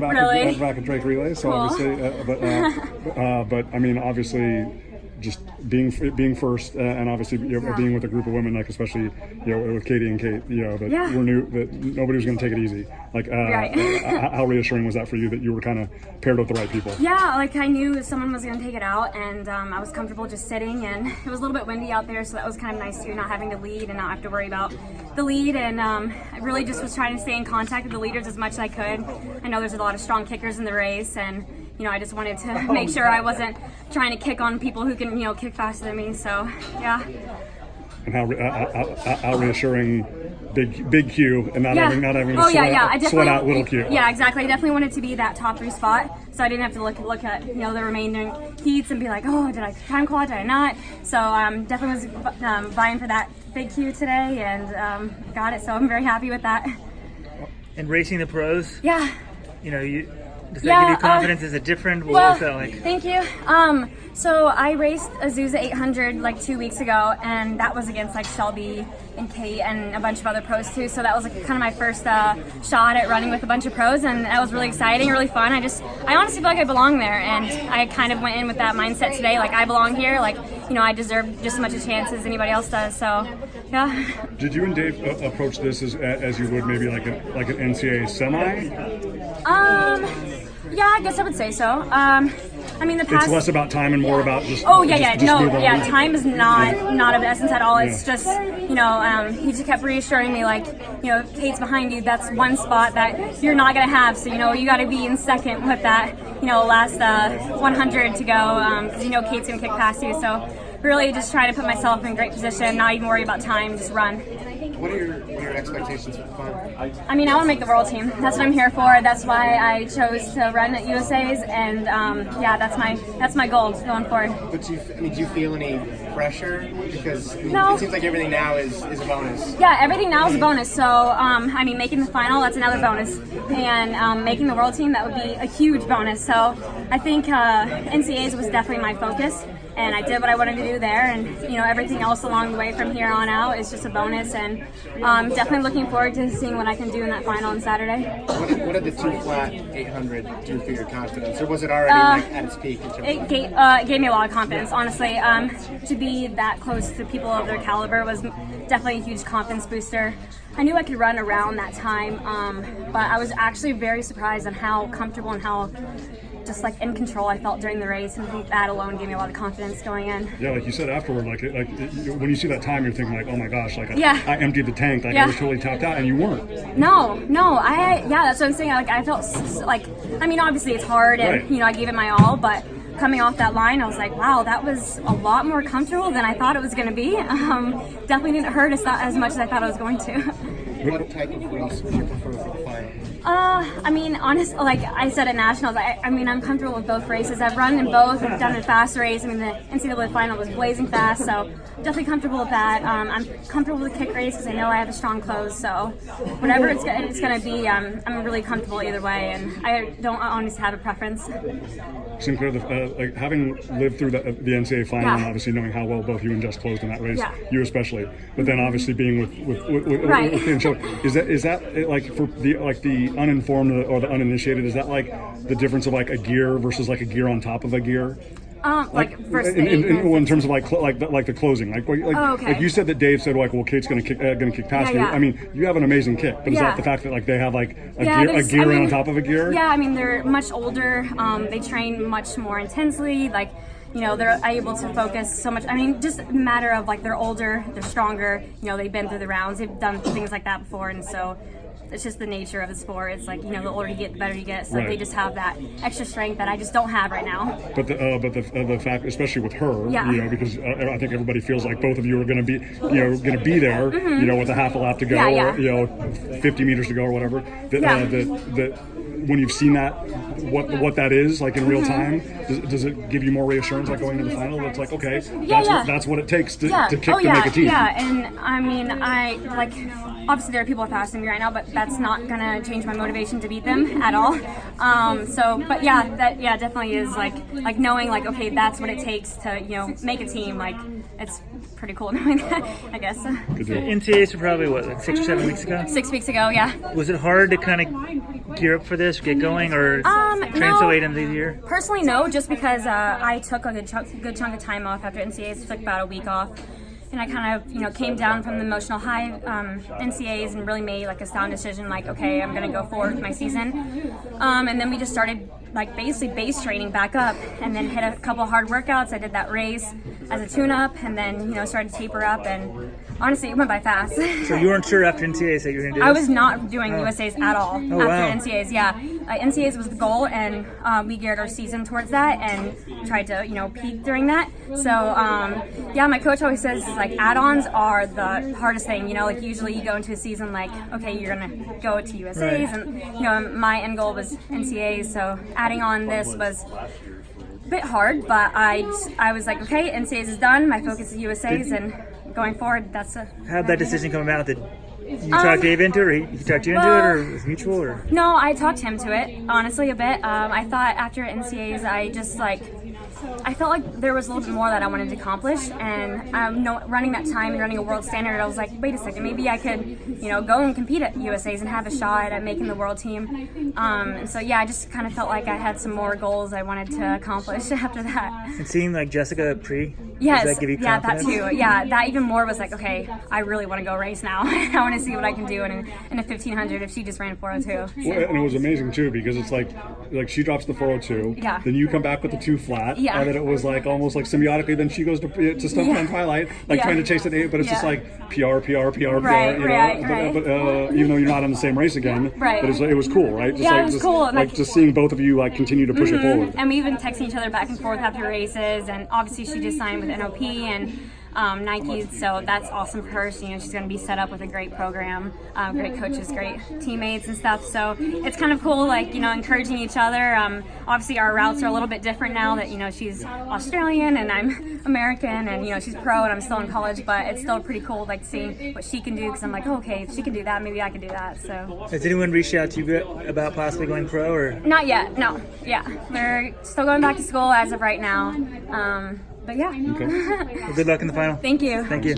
I'm back. Really? I'm back at Drake Relay. So Cool. obviously, but I mean, obviously, just being first, and obviously being with a group of women, like especially with Katie and Kate, that were new, that nobody was going to take it easy. Like, Right. how reassuring was that for you that you were kind of paired with the right people? Yeah, like I knew someone was going to take it out, and I was comfortable just sitting, and it was a little bit windy out there, so that was kind of nice too, not having to lead and not have to worry about the lead. And I really just was trying to stay in contact with the leaders as much as I could. I know there's a lot of strong kickers in the race, and I just wanted to make sure I wasn't trying to kick on people who can kick faster than me. So yeah. And how reassuring big Q and not having to sweat out little Q. Yeah, exactly. I definitely wanted to be that top 3 spot, so I didn't have to look at the remaining heats and be like, oh, did I time quad, did I not? So definitely was vying for that big Q today, and got it. So I'm very happy with that. And racing the pros, Yeah. Does that give you confidence? Is it different? What was that like? Thank you. So I raced Azusa 800 like 2 weeks ago, and that was against like Shelby and Kate and a bunch of other pros too. So that was like kind of my first shot at running with a bunch of pros, and that was really exciting, really fun. I honestly feel like I belong there, and I kind of went in with that mindset today, like I belong here, like I deserve just as much a chance as anybody else does. So yeah. Did you and Dave approach this as you would maybe like an NCAA semi? Yeah, I guess I would say so. I mean, the past. It's less about time and more about just. Oh yeah, just no, move on. yeah. Time is not of essence at all. It's just he just kept reassuring me like Kate's behind you. That's one spot that you're not gonna have. So you got to be in second with that last 100 to go because Kate's gonna kick past you. So really just trying to put myself in great position, not even worry about time, just run. What are your expectations for the final? I mean, I want to make the world team. That's what I'm here for. That's why I chose to run at USA's, and that's my goal going forward. But do you feel any pressure? Because No. It seems like everything now is a bonus. Yeah, everything now is a bonus. So, making the final, that's another bonus. And making the world team, that would be a huge bonus. So, I think NCAAs was definitely my focus. And I did what I wanted to do there. And, everything else along the way from here on out is just a bonus. And definitely looking forward to seeing what I can do in that final on Saturday. What did the 2 flat 800 do for your confidence? Or was it already at its peak? It gave me a lot of confidence, honestly. To be that close to people of their caliber was definitely a huge confidence booster. I knew I could run around that time, but I was actually very surprised on how comfortable and how just like in control I felt during the race, and I think that alone gave me a lot of confidence going in. Yeah, like you said afterward, when you see that time, you're thinking like, oh my gosh, I emptied the tank, I was totally tapped out, and you weren't. No, that's what I'm saying. Like I felt obviously it's hard, and right. I gave it my all, but coming off that line, I was like, wow, that was a lot more comfortable than I thought it was going to be. Definitely didn't hurt as much as I thought it was going to. What type of race would you prefer for the final? Honestly, like I said at Nationals, I'm comfortable with both races. I've run in both. I've done a fast race. The NCAA final was blazing fast, so definitely comfortable with that. I'm comfortable with the kick race because I know I have a strong close. So whatever it's going to be, I'm really comfortable either way, and I don't honestly have a preference. Sinclaire, having lived through the NCAA final, and obviously knowing how well both you and Jess closed in that race, you especially, but then obviously being with Kate and Shelby, is that like for the uninformed or the uninitiated, is that like the difference of like a gear versus like a gear on top of a gear? In terms of like the closing, like you said that Dave said like, well, Kate's gonna kick past you. I mean, you have an amazing kick, but is that the fact that like they have like a gear on top of a gear? Yeah, they're much older. They train much more intensely. Like, they're able to focus so much. Just a matter of like they're older, they're stronger. They've been through the rounds, they've done things like that before, and so. It's just the nature of the sport. It's like, the older you get, the better you get. So they just have that extra strength that I just don't have right now. But the fact, especially with her, because I think everybody feels like both of you are going to be, going to be there, with a half a lap to go, or 50 meters to go or whatever. That when you've seen that, what that is like in real time, does it give you more reassurance like going to the final? It's like, okay, that's what it takes to kick to make a team. Yeah, and obviously there are people faster than me right now, but that's not gonna change my motivation to beat them at all. But yeah, that definitely is like knowing like, okay, that's what it takes to, you know, make a team. Like, it's pretty cool knowing that, I guess. NCAAs were probably what, like 6 or 7 weeks ago? 6 weeks ago, yeah. Was it hard to kind of gear up for this, get going, or train so late into the year? Personally, no, just because I took a good chunk of time off after NCAAs. Took about a week off, and I kind of, you know, came down from the emotional high NCAAs and really made like a sound decision, like, okay, I'm gonna go forward with my season. And then we just started like basically base training back up, and then hit a couple hard workouts. I did that race as a tune-up, and then, you know, started to taper up, and honestly, it went by fast. So you weren't sure after NCAAs that you were going to do this? I was not doing USAs at all after wow. NCAAs, yeah. NCAAs was the goal, and we geared our season towards that and tried to, you know, peak during that. So, yeah, my coach always says, like, add-ons are the hardest thing. You know, like, usually you go into a season like, okay, you're going to go to USAs, right. And, you know, my end goal was NCAAs, so adding on this was a bit hard, but I was like, okay, NCAAs is done, my focus is USAs, and going forward, that's a... How'd that decision come about? Did you talk Dave into it, or he talked you into it, or was it mutual? Or? No, I talked him to it, honestly, a bit. I thought after NCAAs, I felt like there was a little bit more that I wanted to accomplish, and running that time and running a world standard, I was like, wait a second, maybe I could, you know, go and compete at USAs and have a shot at making the world team. And so, yeah, I just kind of felt like I had some more goals I wanted to accomplish after that. And seeing like Jessica pre, yes, does that give you confidence? That too. Yeah, that even more was like, okay, I really want to go race now. I want to see what I can do in a 1500 if she just ran 402. So. Well, and it was amazing too, because it's like she drops the 402, yeah. Then you come back with the 2 flat, yeah. And then it was like almost like symbiotically. Then she goes to stuff on Twilight, like trying to chase it, but it's just like PR, you know. Right. But even though you're not in the same race again, right. But it was cool, right? Just it was cool. Like just seeing both of you like continue to push it forward. And we even texting each other back and forth after races, and obviously she just signed with NOP and Nike, so that's awesome for her. So, you know, she's going to be set up with a great program, great coaches, great teammates and stuff. So it's kind of cool, like, you know, encouraging each other. Obviously our routes are a little bit different now that, you know, she's Australian and I'm American, and, you know, she's pro and I'm still in college, but it's still pretty cool, like, seeing what she can do, because I'm like, oh, okay, if she can do that, maybe I can do that. So has anyone reached out to you about possibly going pro, or? Not yet, no. Yeah, they're still going back to school as of right now. But yeah. Okay. Well, good luck in the final. Thank you. Thank you.